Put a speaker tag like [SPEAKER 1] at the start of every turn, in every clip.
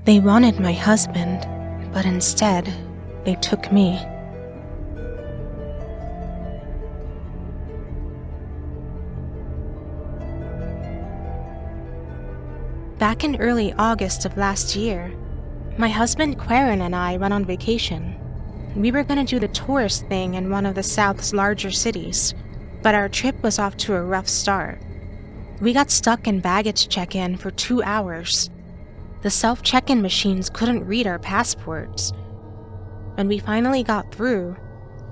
[SPEAKER 1] They wanted my husband, but instead, they took me. Back in early August of last year, my husband 𝓜𝓾𝓼 and I went on vacation. We were going to do the tourist thing in one of the South's larger cities, but our trip was off to a rough start. We got stuck in baggage check-in for 2 hours. The self-check-in machines couldn't read our passports. When we finally got through,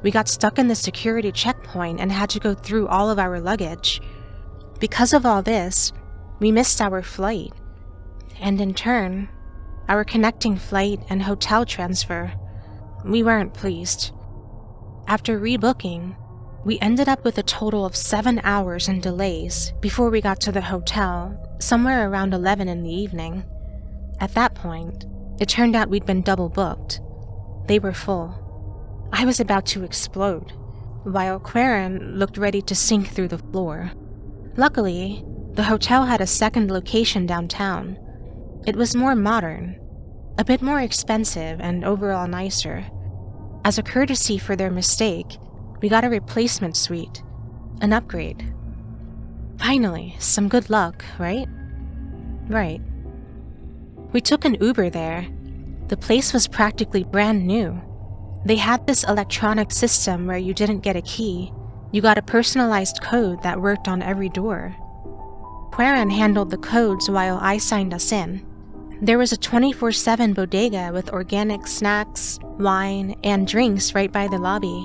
[SPEAKER 1] we got stuck in the security checkpoint and had to go through all of our luggage. Because of all this, we missed our flight, and in turn, our connecting flight and hotel transfer. We weren't pleased. After rebooking, we ended up with a total of 7 hours in delays before we got to the hotel, somewhere around 11 in the evening. At that point, it turned out we'd been double booked. They were full. I was about to explode, while 𝓜𝓼 looked ready to sink through the floor. Luckily, the hotel had a second location downtown. It was more modern, a bit more expensive, and overall nicer. As a courtesy for their mistake, we got a replacement suite, an upgrade. Finally, some good luck, right? Right. We took an Uber there. The place was practically brand new. They had this electronic system where you didn't get a key. You got a personalized code that worked on every door. 𝓜𝓼 handled the codes while I signed us in. There was a 24/7 bodega with organic snacks, wine, and drinks right by the lobby,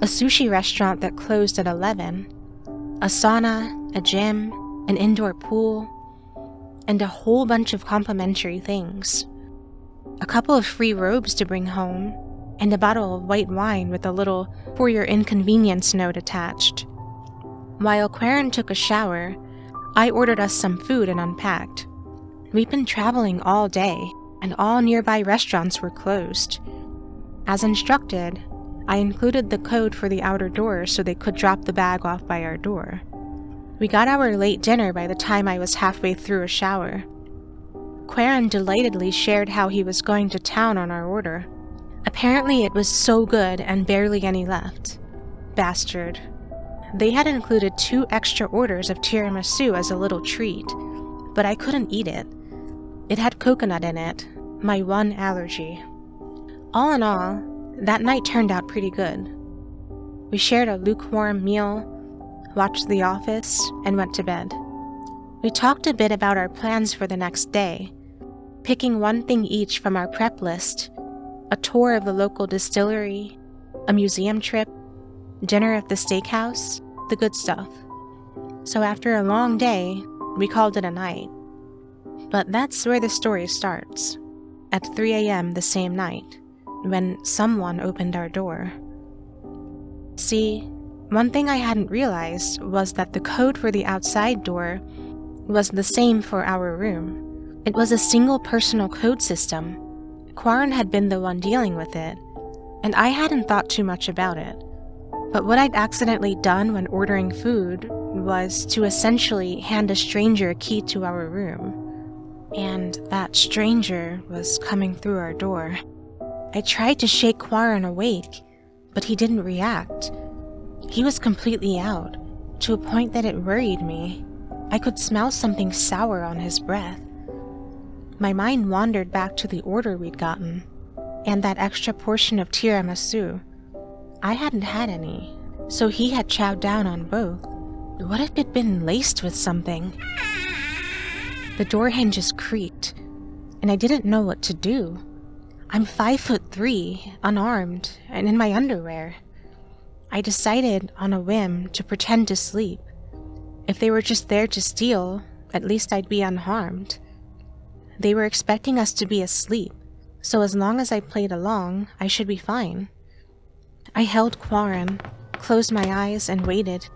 [SPEAKER 1] a sushi restaurant that closed at 11, a sauna, a gym, an indoor pool, and a whole bunch of complimentary things. A couple of free robes to bring home, and a bottle of white wine with a little "for your inconvenience" note attached. While 𝓜𝓼 took a shower, I ordered us some food and unpacked. We'd been traveling all day, and all nearby restaurants were closed. As instructed, I included the code for the outer door so they could drop the bag off by our door. We got our late dinner by the time I was halfway through a shower. 𝓜𝓼 delightedly shared how he was going to town on our order. Apparently it was so good and barely any left. Bastard. They had included 2 extra orders of tiramisu as a little treat, but I couldn't eat it. It had coconut in it, my one allergy. All in all, that night turned out pretty good. We shared a lukewarm meal, watched The Office, and went to bed. We talked a bit about our plans for the next day, picking one thing each from our prep list: a tour of the local distillery, a museum trip, dinner at the steakhouse, the good stuff. So after a long day, we called it a night. But that's where the story starts, at 3 a.m. the same night, when someone opened our door. See, one thing I hadn't realized was that the code for the outside door was the same for our room. It was a single personal code system. 𝓜𝓼 had been the one dealing with it, and I hadn't thought too much about it. But what I'd accidentally done when ordering food was to essentially hand a stranger a key to our room. And that stranger was coming through our door. I tried to shake 𝓜𝓼 awake, but he didn't react. He was completely out, to a point that it worried me. I could smell something sour on his breath. My mind wandered back to the order we'd gotten, and that extra portion of tiramisu. I hadn't had any, so he had chowed down on both. What if it'd been laced with something? The door hinges creaked, and I didn't know what to do. I'm 5'3", unarmed, and in my underwear. I decided on a whim to pretend to sleep. If they were just there to steal, at least I'd be unharmed. They were expecting us to be asleep, so as long as I played along, I should be fine. I held 𝓜𝓼, closed my eyes, and waited.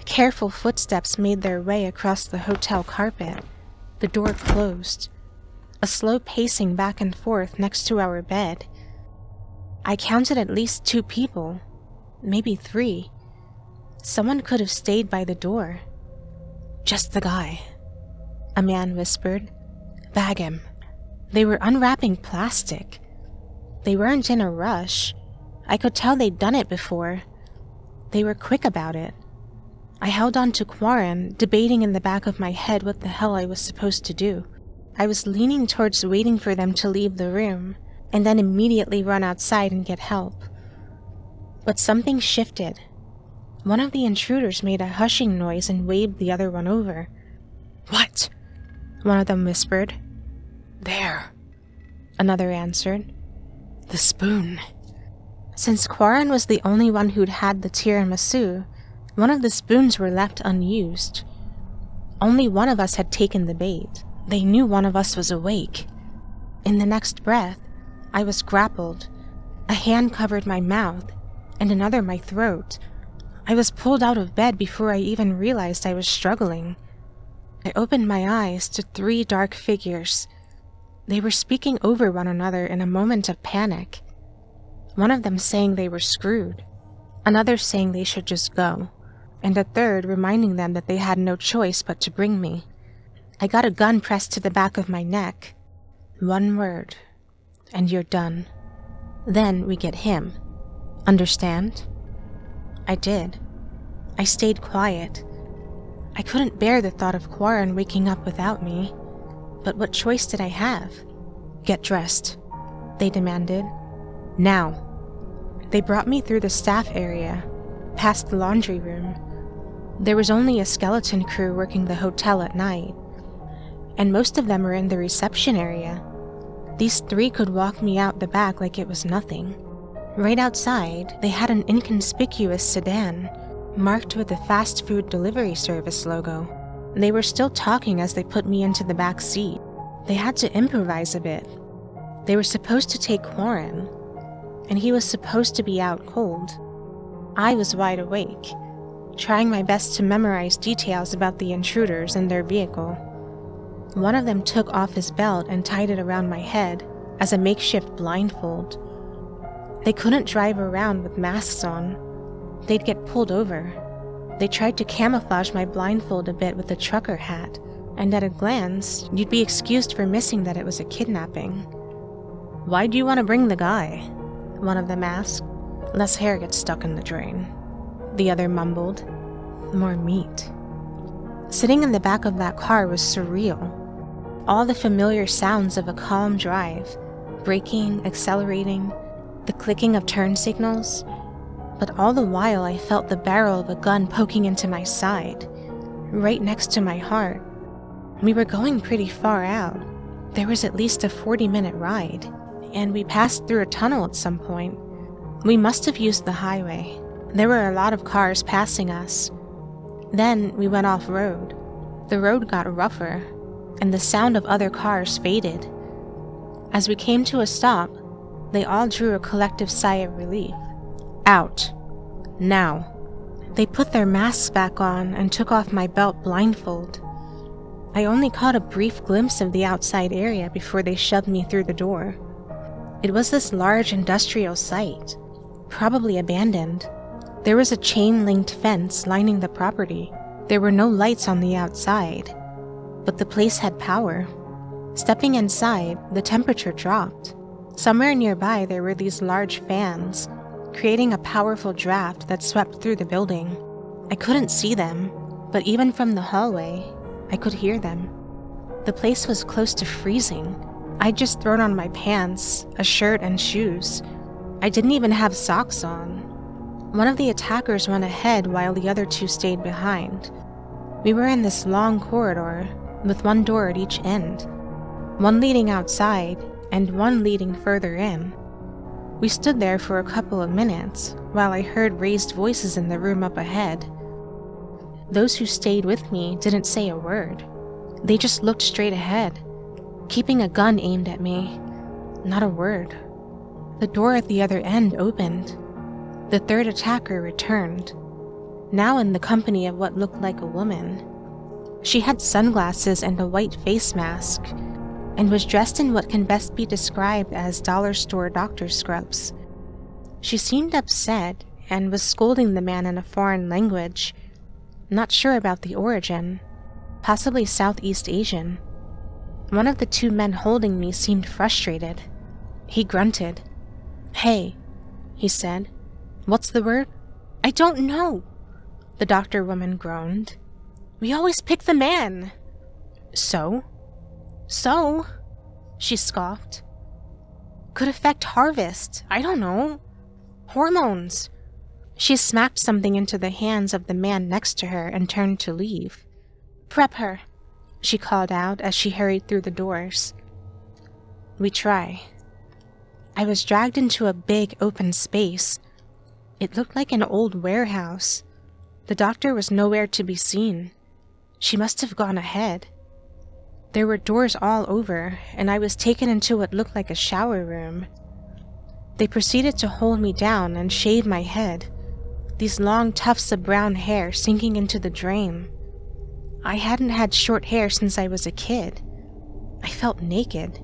[SPEAKER 1] Careful footsteps made their way across the hotel carpet. The door closed. A slow pacing back and forth next to our bed. I counted at least 2 people, maybe 3. Someone could have stayed by the door. "Just the guy," a man whispered. "Bag him. They were unwrapping plastic. They weren't in a rush. I could tell they'd done it before. They were quick about it. I held on to 𝓜𝓾𝓼, debating in the back of my head what the hell I was supposed to do. I was leaning towards waiting for them to leave the room, and then immediately run outside and get help. But something shifted. One of the intruders made a hushing noise and waved the other one over.
[SPEAKER 2] "What?"
[SPEAKER 1] one of them whispered.
[SPEAKER 2] "There,"
[SPEAKER 1] another answered.
[SPEAKER 2] "The spoon."
[SPEAKER 1] Since 𝓜𝓾𝓼 was the only one who'd had the tiramisu, one of the spoons were left unused. Only one of us had taken the bait. They knew one of us was awake. In the next breath, I was grappled. A hand covered my mouth, and another my throat. I was pulled out of bed before I even realized I was struggling. I opened my eyes to 3 dark figures. They were speaking over one another in a moment of panic. One of them saying they were screwed, another saying they should just go, and a third reminding them that they had no choice but to bring me. I got a gun pressed to the back of my neck. 1 word, and you're done. Then we get him. Understand? I did. I stayed quiet. I couldn't bear the thought of 𝓜𝓼 waking up without me. But what choice did I have? Get dressed, they demanded. Now. They brought me through the staff area, past the laundry room. There was only a skeleton crew working the hotel at night, and most of them were in the reception area. These 3 could walk me out the back like it was nothing. Right outside, they had an inconspicuous sedan, marked with the fast food delivery service logo. They were still talking as they put me into the back seat. They had to improvise a bit. They were supposed to take 𝓜𝓼, and he was supposed to be out cold. I was wide awake, trying my best to memorize details about the intruders and their vehicle. One of them took off his belt and tied it around my head as a makeshift blindfold. They couldn't drive around with masks on. They'd get pulled over. They tried to camouflage my blindfold a bit with a trucker hat, and at a glance, you'd be excused for missing that it was a kidnapping. "Why do you want to bring the guy?" one of them asked. "Less hair gets stuck in the drain," the other mumbled. "More meat." Sitting in the back of that car was surreal. All the familiar sounds of a calm drive, braking, accelerating, the clicking of turn signals. But all the while I felt the barrel of a gun poking into my side, right next to my heart. We were going pretty far out. There was at least a 40-minute ride, and we passed through a tunnel at some point. We must have used the highway. There were a lot of cars passing us. Then we went off-road. The road got rougher, and the sound of other cars faded. As we came to a stop, they all drew a collective sigh of relief. Out. Now. They put their masks back on and took off my belt blindfold. I only caught a brief glimpse of the outside area before they shoved me through the door. It was this large industrial site, probably abandoned. There was a chain-linked fence lining the property. There were no lights on the outside, but the place had power. Stepping inside, the temperature dropped. Somewhere nearby there were these large fans, creating a powerful draft that swept through the building. I couldn't see them, but even from the hallway, I could hear them. The place was close to freezing. I'd just thrown on my pants, a shirt, and shoes. I didn't even have socks on. One of the attackers went ahead while the other 2 stayed behind. We were in this long corridor, with one door at each end, one leading outside and one leading further in. We stood there for a couple of minutes while I heard raised voices in the room up ahead. Those who stayed with me didn't say a word. They just looked straight ahead, keeping a gun aimed at me. Not a word. The door at the other end opened. The 3rd attacker returned, now in the company of what looked like a woman. She had sunglasses and a white face mask, and was dressed in what can best be described as dollar store doctor scrubs. She seemed upset and was scolding the man in a foreign language, not sure about the origin, possibly Southeast Asian. One of the two men holding me seemed frustrated. He grunted. "Hey," he said. "What's the word?" "I don't know," the doctor woman groaned. "We always pick the man." So, she scoffed. "Could affect harvest. I don't know. Hormones." She smacked something into the hands of the man next to her and turned to leave. "Prep her," she called out as she hurried through the doors. "We try." I was dragged into a big open space. It looked like an old warehouse. The doctor was nowhere to be seen. She must have gone ahead. There were doors all over, and I was taken into what looked like a shower room. They proceeded to hold me down and shave my head, these long tufts of brown hair sinking into the drain. I hadn't had short hair since I was a kid. I felt naked.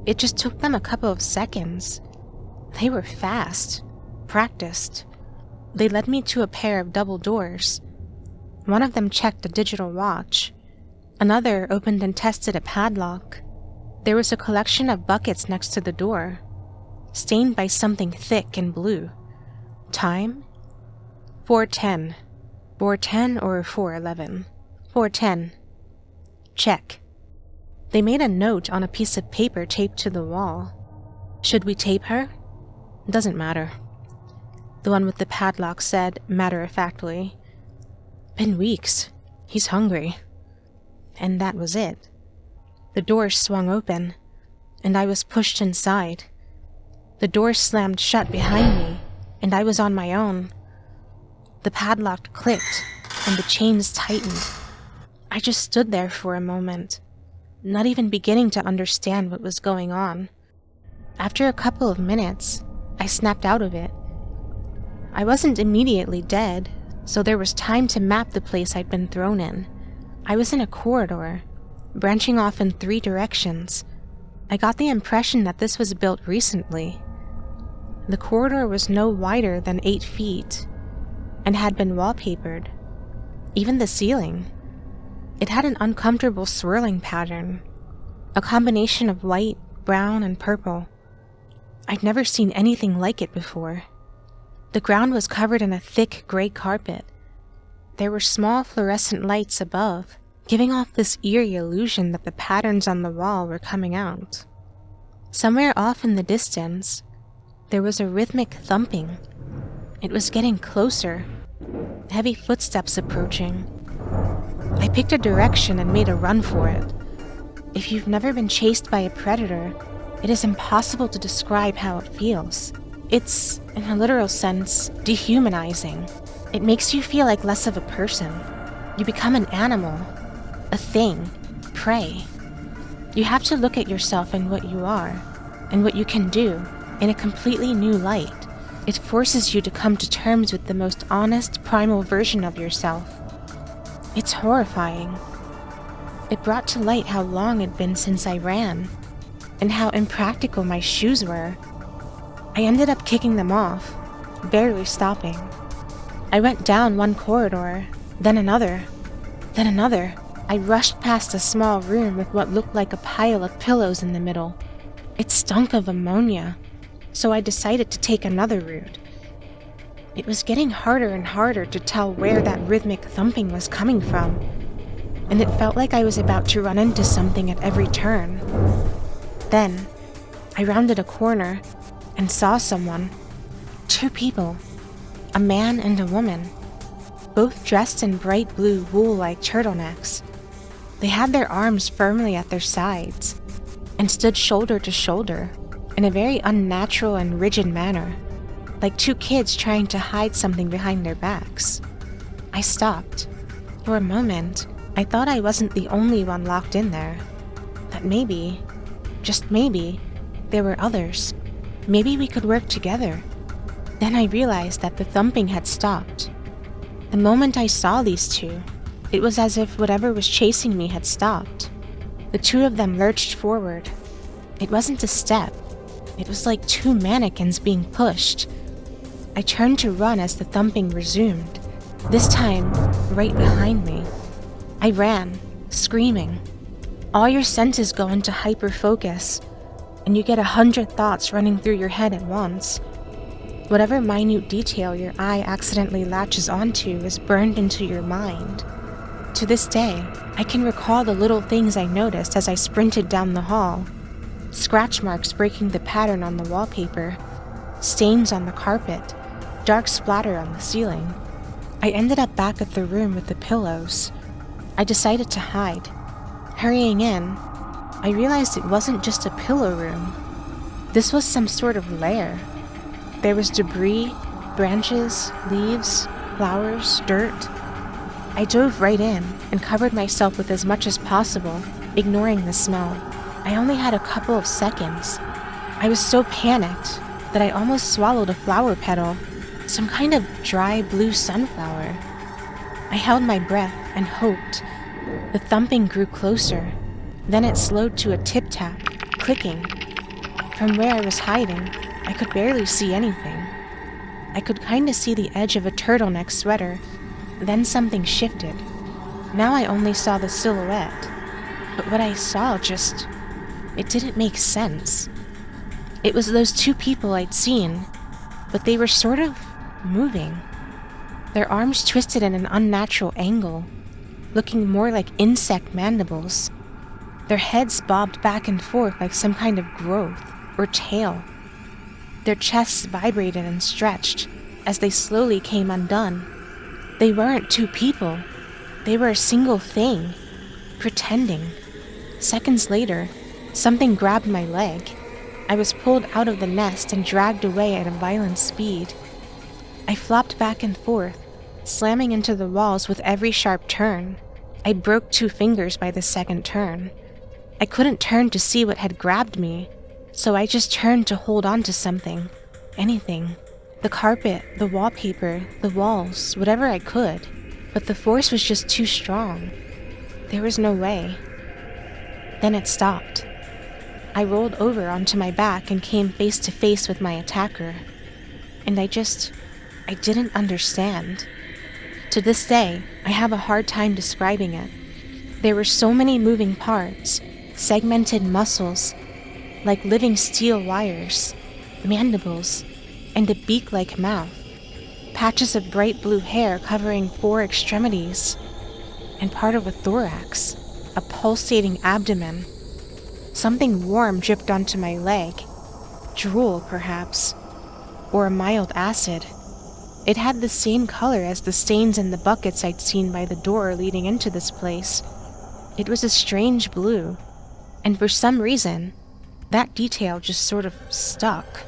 [SPEAKER 1] It just took them a couple of seconds. They were fast, practiced. They led me to a pair of double doors. One of them checked a digital watch. Another opened and tested a padlock. There was a collection of buckets next to the door, stained by something thick and blue. Time? 4:10. 4:10 or 4:11? 4:10. Check. They made a note on a piece of paper taped to the wall. "Should we tape her?" "Doesn't matter," the one with the padlock said matter-of-factly. "Been weeks. He's hungry." And that was it. The door swung open, and I was pushed inside. The door slammed shut behind me, and I was on my own. The padlock clicked, and the chains tightened. I just stood there for a moment, not even beginning to understand what was going on. After a couple of minutes, I snapped out of it. I wasn't immediately dead, so there was time to map the place I'd been thrown in. I was in a corridor, branching off in 3 directions. I got the impression that this was built recently. The corridor was no wider than 8 feet, and had been wallpapered. Even the ceiling. It had an uncomfortable swirling pattern, a combination of white, brown, and purple. I'd never seen anything like it before. The ground was covered in a thick gray carpet. There were small fluorescent lights above, giving off this eerie illusion that the patterns on the wall were coming out. Somewhere off in the distance, there was a rhythmic thumping. It was getting closer, heavy footsteps approaching. I picked a direction and made a run for it. If you've never been chased by a predator, it is impossible to describe how it feels. It's, in a literal sense, dehumanizing. It makes you feel like less of a person. You become an animal, a thing, prey. You have to look at yourself and what you are, and what you can do, in a completely new light. It forces you to come to terms with the most honest, primal version of yourself. It's horrifying. It brought to light how long it'd been since I ran, and how impractical my shoes were. I ended up kicking them off, barely stopping. I went down one corridor, then another, then another. I rushed past a small room with what looked like a pile of pillows in the middle. It stunk of ammonia, so I decided to take another route. It was getting harder and harder to tell where that rhythmic thumping was coming from, and it felt like I was about to run into something at every turn. Then, I rounded a corner and saw someone. 2 people, a man and a woman, both dressed in bright blue wool-like turtlenecks. They had their arms firmly at their sides and stood shoulder to shoulder in a very unnatural and rigid manner, like 2 kids trying to hide something behind their backs. I stopped. For a moment, I thought I wasn't the only one locked in there. That maybe, just maybe, there were others. Maybe we could work together. Then I realized that the thumping had stopped. The moment I saw these 2, it was as if whatever was chasing me had stopped. The 2 of them lurched forward. It wasn't a step. It was like 2 mannequins being pushed. I turned to run as the thumping resumed, this time right behind me. I ran, screaming. All your senses go into hyper-focus, and you get 100 thoughts running through your head at once. Whatever minute detail your eye accidentally latches onto is burned into your mind. To this day, I can recall the little things I noticed as I sprinted down the hall. Scratch marks breaking the pattern on the wallpaper, stains on the carpet, dark splatter on the ceiling. I ended up back at the room with the pillows. I decided to hide. Hurrying in, I realized it wasn't just a pillow room. This was some sort of lair. There was debris, branches, leaves, flowers, dirt. I dove right in and covered myself with as much as possible, ignoring the smell. I only had a couple of seconds. I was so panicked that I almost swallowed a flower petal, some kind of dry blue sunflower. I held my breath and hoped. The thumping grew closer. Then it slowed to a tip-tap, clicking. From where I was hiding, I could barely see anything. I could kinda see the edge of a turtleneck sweater. Then something shifted. Now I only saw the silhouette. But what I saw it didn't make sense. It was those two people I'd seen, but they were sort of moving. Their arms twisted in an unnatural angle, looking more like insect mandibles. Their heads bobbed back and forth like some kind of growth or tail. Their chests vibrated and stretched as they slowly came undone. They weren't two people. They were a single thing, pretending. Seconds later, something grabbed my leg. I was pulled out of the nest and dragged away at a violent speed. I flopped back and forth, slamming into the walls with every sharp turn. I broke 2 fingers by the second turn. I couldn't turn to see what had grabbed me, so I just turned to hold on to something. Anything. The carpet, the wallpaper, the walls, whatever I could. But the force was just too strong. There was no way. Then it stopped. I rolled over onto my back and came face to face with my attacker. And I didn't understand. To this day, I have a hard time describing it. There were so many moving parts, segmented muscles, like living steel wires, mandibles, and a beak-like mouth, patches of bright blue hair covering 4 extremities, and part of a thorax, a pulsating abdomen. Something warm dripped onto my leg, drool perhaps, or a mild acid. It had the same color as the stains in the buckets I'd seen by the door leading into this place. It was a strange blue, and for some reason, that detail just sort of stuck.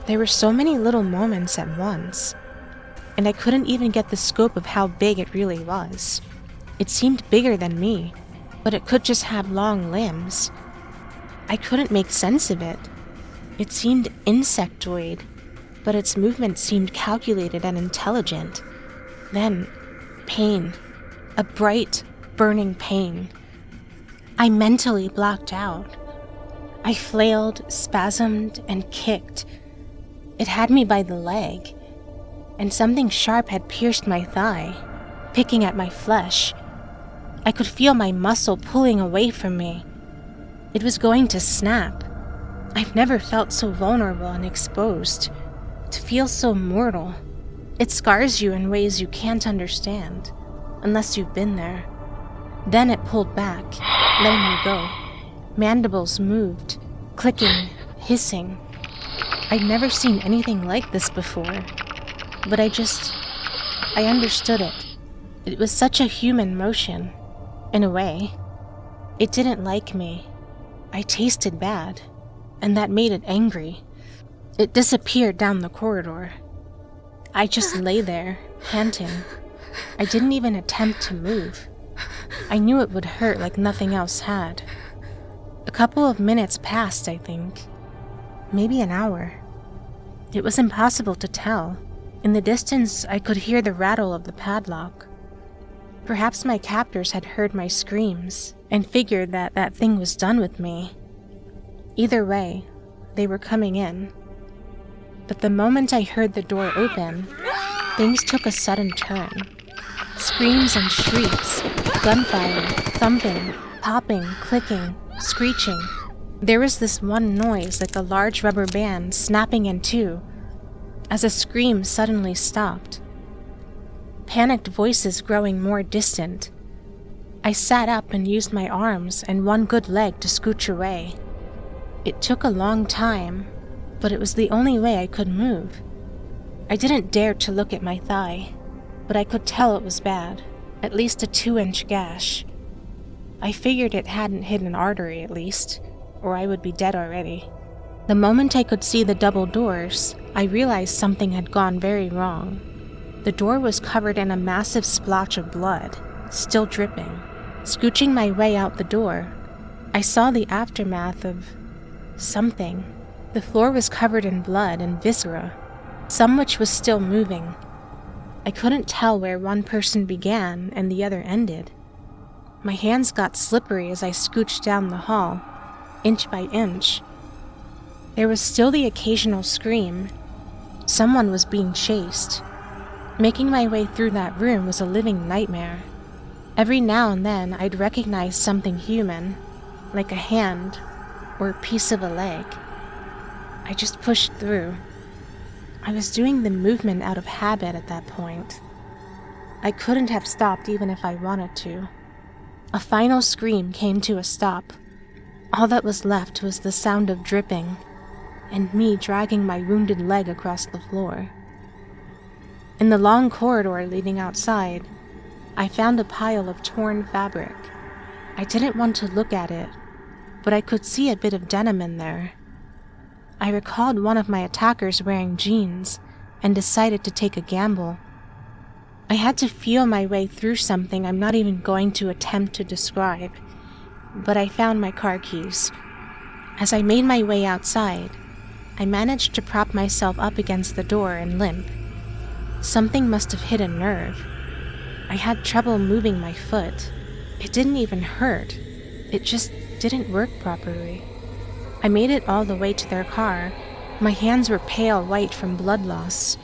[SPEAKER 1] There were so many little moments at once, and I couldn't even get the scope of how big it really was. It seemed bigger than me, but it could just have long limbs. I couldn't make sense of it. It seemed insectoid, but its movement seemed calculated and intelligent. Then, pain. A bright, burning pain. I mentally blocked out. I flailed, spasmed, and kicked. It had me by the leg, and something sharp had pierced my thigh, picking at my flesh. I could feel my muscle pulling away from me. It was going to snap. I've never felt so vulnerable and exposed. To feel so mortal. It scars you in ways you can't understand, unless you've been there. Then it pulled back, letting me go. Mandibles moved, clicking, hissing. I'd never seen anything like this before, but I understood it. It was such a human motion, in a way. It didn't like me. I tasted bad, and that made it angry. It disappeared down the corridor. I just lay there, panting. I didn't even attempt to move. I knew it would hurt like nothing else had. A couple of minutes passed, I think. Maybe an hour. It was impossible to tell. In the distance, I could hear the rattle of the padlock. Perhaps my captors had heard my screams and figured that that thing was done with me. Either way, they were coming in. But the moment I heard the door open, things took a sudden turn. Screams and shrieks, gunfire, thumping, Popping, clicking, screeching. There was this one noise like a large rubber band snapping in two, as a scream suddenly stopped. Panicked voices growing more distant. I sat up and used my arms and one good leg to scooch away. It took a long time, but it was the only way I could move. I didn't dare to look at my thigh, but I could tell it was bad, at least a 2-inch gash. I figured it hadn't hit an artery at least, or I would be dead already. The moment I could see the double doors, I realized something had gone very wrong. The door was covered in a massive splotch of blood, still dripping. Scooching my way out the door, I saw the aftermath of something. The floor was covered in blood and viscera, some which was still moving. I couldn't tell where one person began and the other ended. My hands got slippery as I scooched down the hall, inch by inch. There was still the occasional scream. Someone was being chased. Making my way through that room was a living nightmare. Every now and then I'd recognize something human, like a hand or a piece of a leg. I just pushed through. I was doing the movement out of habit at that point. I couldn't have stopped even if I wanted to. A final scream came to a stop. All that was left was the sound of dripping, and me dragging my wounded leg across the floor. In the long corridor leading outside, I found a pile of torn fabric. I didn't want to look at it, but I could see a bit of denim in there. I recalled one of my attackers wearing jeans and decided to take a gamble. I had to feel my way through something I'm not even going to attempt to describe, but I found my car keys. As I made my way outside, I managed to prop myself up against the door and limp. Something must have hit a nerve. I had trouble moving my foot. It didn't even hurt. It just didn't work properly. I made it all the way to their car. My hands were pale white from blood loss,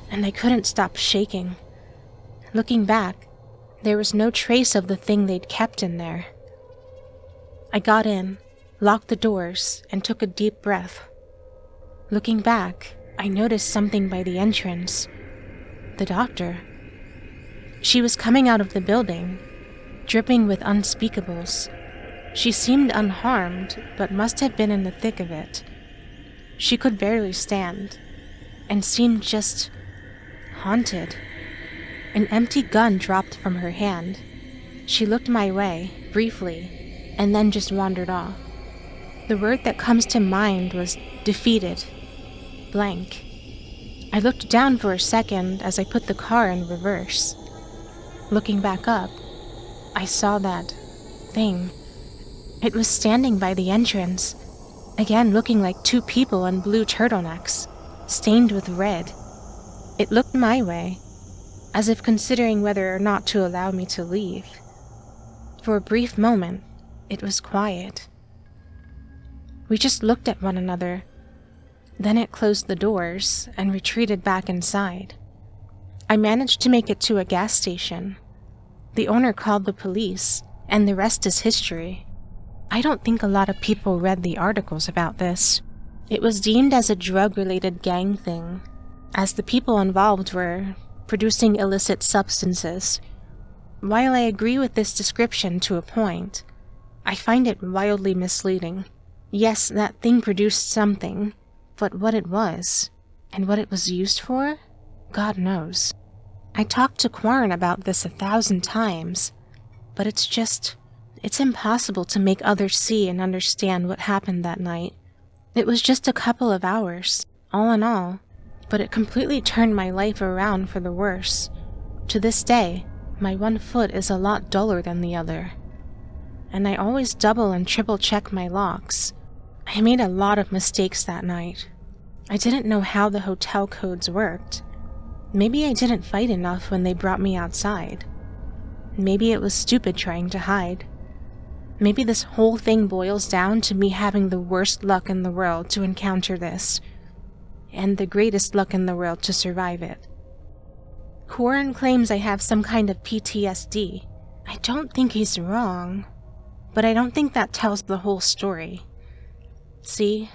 [SPEAKER 1] and I couldn't stop shaking. Looking back, there was no trace of the thing they'd kept in there. I got in, locked the doors, and took a deep breath. Looking back, I noticed something by the entrance. The doctor. She was coming out of the building, dripping with unspeakables. She seemed unharmed, but must have been in the thick of it. She could barely stand, and seemed just haunted. An empty gun dropped from her hand. She looked my way, briefly, and then just wandered off. The word that comes to mind was defeated. Blank. I looked down for a second as I put the car in reverse. Looking back up, I saw that thing. It was standing by the entrance, again looking like two people in blue turtlenecks, stained with red. It looked my way, as if considering whether or not to allow me to leave. For a brief moment, it was quiet. We just looked at one another. Then it closed the doors and retreated back inside. I managed to make it to a gas station. The owner called the police, and the rest is history. I don't think a lot of people read the articles about this. It was deemed as a drug-related gang thing, as the people involved were producing illicit substances. While I agree with this description to a point, I find it wildly misleading. Yes, that thing produced something, but what it was, and what it was used for, God knows. I talked to Quarren about this 1,000 times, but it's impossible to make others see and understand what happened that night. It was just a couple of hours, all in all, but it completely turned my life around for the worse. To this day, my one foot is a lot duller than the other, and I always double and triple check my locks. I made a lot of mistakes that night. I didn't know how the hotel codes worked. Maybe I didn't fight enough when they brought me outside. Maybe it was stupid trying to hide. Maybe this whole thing boils down to me having the worst luck in the world to encounter this, and the greatest luck in the world to survive it. Quarren claims I have some kind of PTSD. I don't think he's wrong, but I don't think that tells the whole story. See,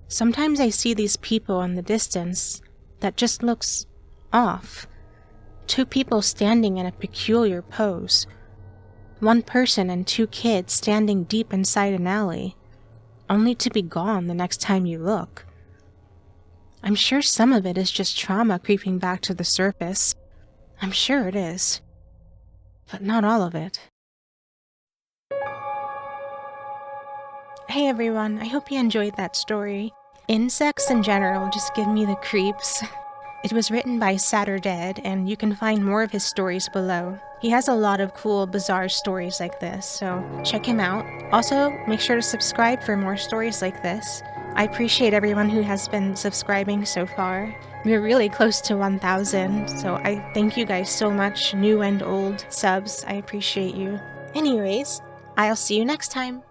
[SPEAKER 1] sometimes I see these people in the distance that just looks off. Two people standing in a peculiar pose. One person and two kids standing deep inside an alley, only to be gone the next time you look. I'm sure some of it is just trauma creeping back to the surface. I'm sure it is. But not all of it. Hey everyone, I hope you enjoyed that story. Insects in general just give me the creeps. It was written by 𝓤𝓸𝓬𝓬, and you can find more of his stories below. He has a lot of cool, bizarre stories like this, so check him out. Also, make sure to subscribe for more stories like this. I appreciate everyone who has been subscribing so far. We're really close to 1,000, so I thank you guys so much, new and old subs. I appreciate you. Anyways, I'll see you next time.